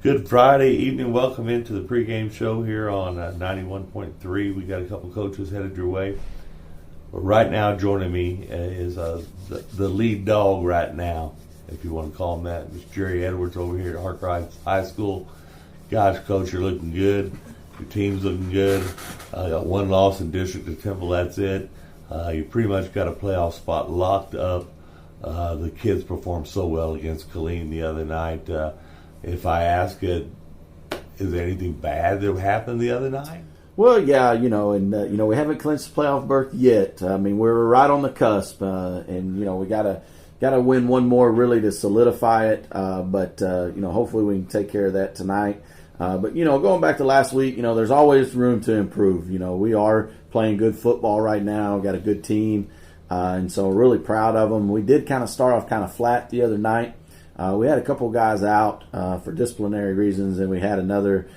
Good Friday evening. Welcome into the pregame show here on 91.3. We got a couple coaches headed your way. But right now, joining me is the lead dog right now, if you want to call him that. It's Jerry Edwards over here at Harker High School. Gosh, Coach, you're looking good. Your team's looking good. Got one loss in District of Temple. That's it. You pretty much got a playoff spot locked up. The kids performed so well against Killeen the other night. If I ask it, is there anything bad that happened the other night? Well, yeah, we haven't clinched the playoff berth yet. I mean, we're right on the cusp, and we gotta win one more really to solidify it. But hopefully we can take care of that tonight. But going back to last week, there's always room to improve. We are playing good football right now. Got a good team, and so we're really proud of them. We did kind of start off kind of flat the other night. We had a couple guys out for disciplinary reasons, and we had another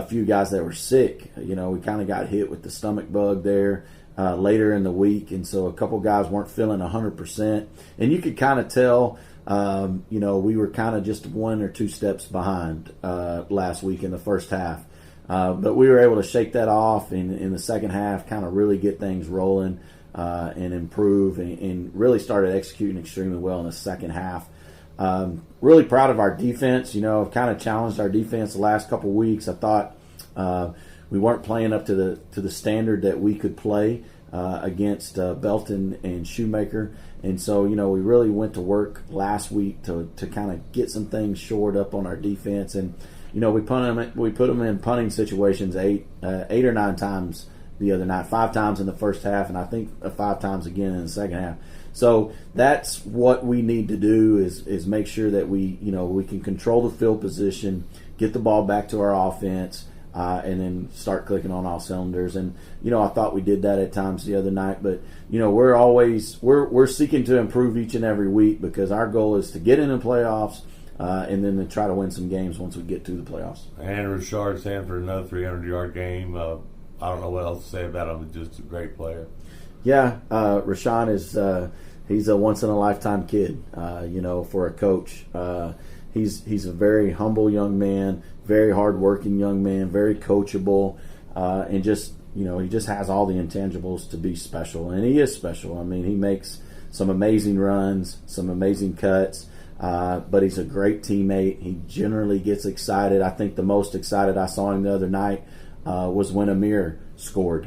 few guys that were sick. We kind of got hit with the stomach bug there later in the week, and so a couple guys weren't feeling 100%. And you could kind of tell, we were kind of just one or two steps behind last week in the first half. But we were able to shake that off in the second half, kind of really get things rolling and improve, and really started executing extremely well in the second half. Really proud of our defense. Kind of challenged our defense the last couple of weeks. I thought we weren't playing up to the standard that we could play against Belton and Shoemaker, and so we really went to work last week to kind of get some things shored up on our defense, and we put them in punting situations eight or nine times the other night, 5 times in the first half, and I think 5 times again in the second half. So that's what we need to do is make sure that we can control the field position, get the ball back to our offense, and then start clicking on all cylinders. And I thought we did that at times the other night, but we're seeking to improve each and every week, because our goal is to get in the playoffs and then to try to win some games once we get to the playoffs. And Rashard Sanford, another 300-yard game. I don't know what else to say about him. He's just a great player. Yeah, Rashawn is he's a once-in-a-lifetime kid, for a coach. He's a very humble young man, very hard-working young man, very coachable, and just, he just has all the intangibles to be special, and he is special. I mean, he makes some amazing runs, some amazing cuts, but he's a great teammate. He generally gets excited. I think the most excited I saw him the other night was when Amir scored.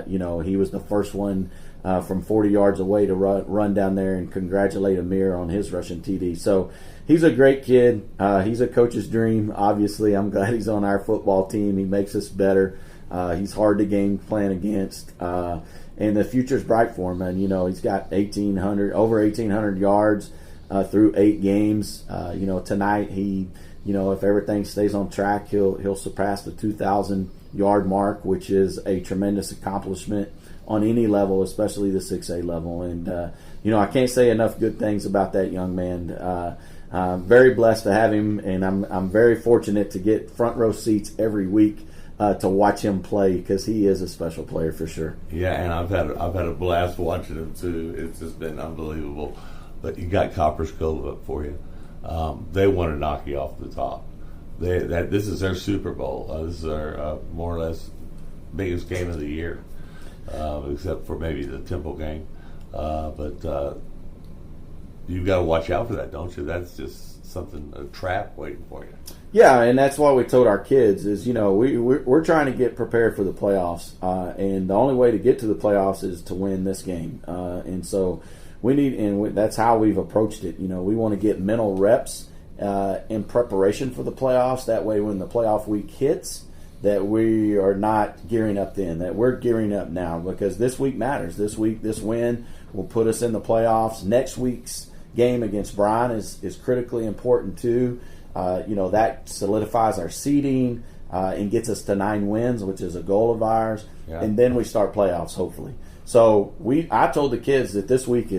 He was the first one from 40 yards away to run down there and congratulate Amir on his rushing TD. So he's a great kid. He's a coach's dream. Obviously, I'm glad he's on our football team. He makes us better. He's hard to game plan against. And the future's bright for him. And, he's got over 1,800 yards through 8 games. Tonight he, if everything stays on track, he'll surpass the 2,000-yard mark, which is a tremendous accomplishment on any level, especially the 6A level. And, I can't say enough good things about that young man. I'm very blessed to have him, and I'm very fortunate to get front row seats every week to watch him play, because he is a special player for sure. Yeah, and I've had a blast watching him too. It's just been unbelievable. But you got Copper's Cove up for you. They want to knock you off the top. This is their Super Bowl. This is their more or less biggest game of the year, except for maybe the Temple game. But you've got to watch out for that, don't you? That's just a trap waiting for you. Yeah, and that's why we told our kids is, we're trying to get prepared for the playoffs, and the only way to get to the playoffs is to win this game, and so we need, and that's how we've approached it. We want to get mental reps in preparation for the playoffs. That way, when the playoff week hits, that we are not gearing up then, that we're gearing up now, because this week matters. This week, this win will put us in the playoffs. Next week's game against Bryan is critically important too. That solidifies our seeding and gets us to 9 wins, which is a goal of ours. Yeah. And then we start playoffs, hopefully. So I told the kids that this week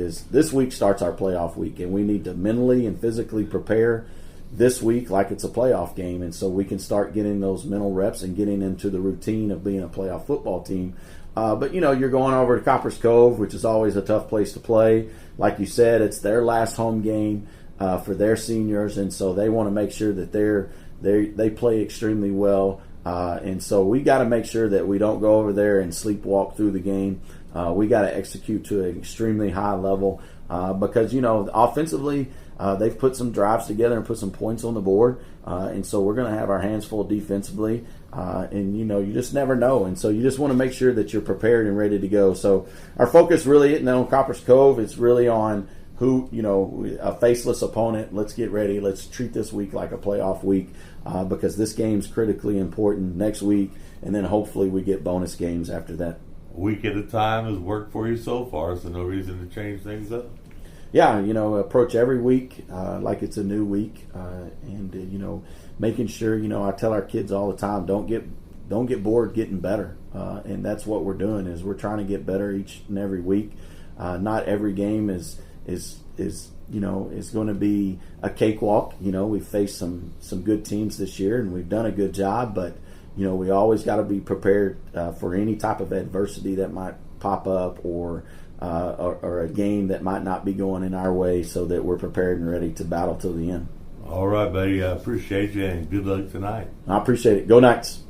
starts our playoff week, and we need to mentally and physically prepare this week like it's a playoff game, and so we can start getting those mental reps and getting into the routine of being a playoff football team. But you're going over to Copper's Cove, which is always a tough place to play. Like you said, it's their last home game for their seniors, and so they want to make sure that they're They play extremely well. And so we got to make sure that we don't go over there and sleepwalk through the game. We got to execute to an extremely high level because, offensively, they've put some drives together and put some points on the board. And so we're going to have our hands full defensively. And, you just never know. And so you just want to make sure that you're prepared and ready to go. So our focus really isn't on Copper's Cove. It's really on a faceless opponent. Let's get ready. Let's treat this week like a playoff week because this game's critically important next week, and then hopefully we get bonus games after that. A week at a time has worked for you so far, so no reason to change things up. Yeah, approach every week like it's a new week, and making sure, I tell our kids all the time, don't get bored getting better, and that's what we're doing is we're trying to get better each and every week. Not every game is going to be a cakewalk. We've faced some good teams this year, and we've done a good job. But we always got to be prepared for any type of adversity that might pop up, or a game that might not be going in our way, so that we're prepared and ready to battle till the end. All right, buddy. I appreciate you, and good luck tonight. I appreciate it. Go Knights.